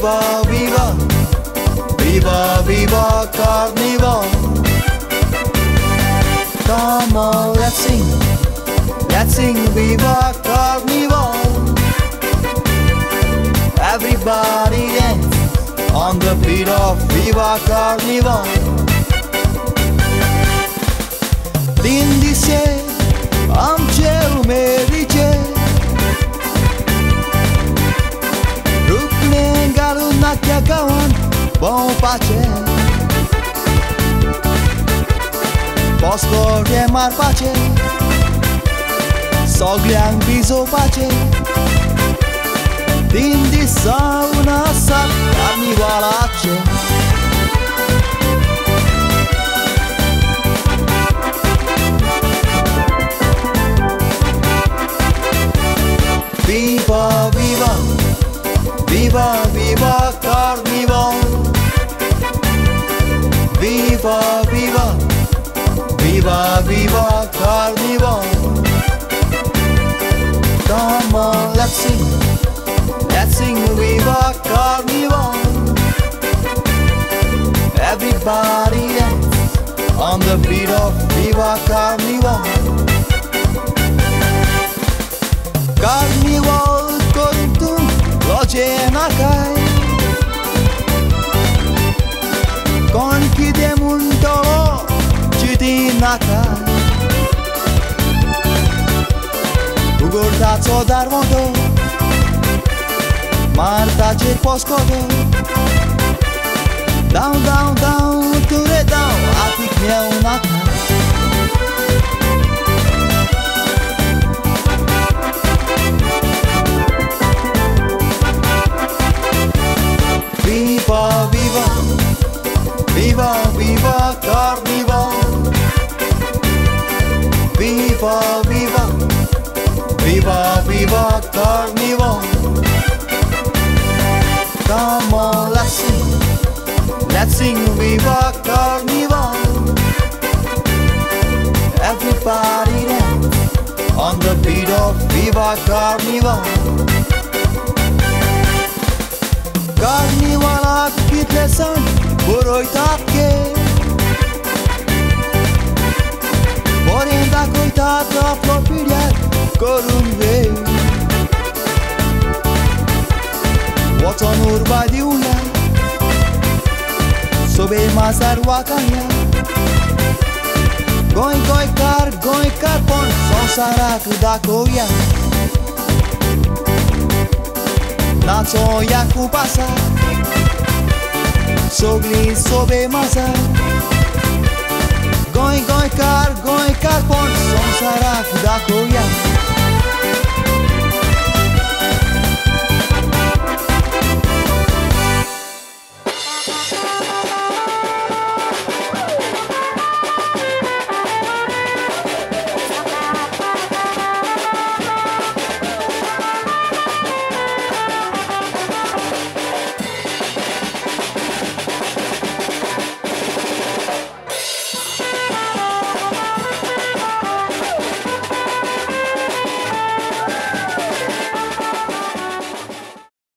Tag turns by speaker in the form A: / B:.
A: Viva, viva, viva, viva Carnival. Come on, let's sing Viva Carnival. Everybody dance on the beat of Viva Carnival. दिन दिसे आमचे उमेदीचे रुखने घालून नाट्य गावान भोंवपाचे पोस्कोटे मारपाचे सगळ्यांक भिजोवपाचे दिन दीस जावन आसात कार्निवालाचे. Viva, viva, viva, viva Carnival. Viva, viva, viva, viva Carnival. Come on, let's sing Viva Carnival. Everybody dance on the beat of Viva Carnival. Carnival corintun logenakai Konki muntolo cidinakai Ugordaco darmodo Martace poskodo Down, down, down, ture down Atik nieunakai Viva, viva, viva, viva Carnival. Viva, viva, viva, viva Carnival. Come on, let's sing Viva Carnival. Everybody dance on the beat of Viva Carnival. Carnival kitle san boroitatke Borenda coitata flopiria corunve Waton urba diulia Sobe mazar wakanya Goi kar pon sonsarak da koia Na co jak upasa Sogli sobe masa Goi kar pon sonsarak da koia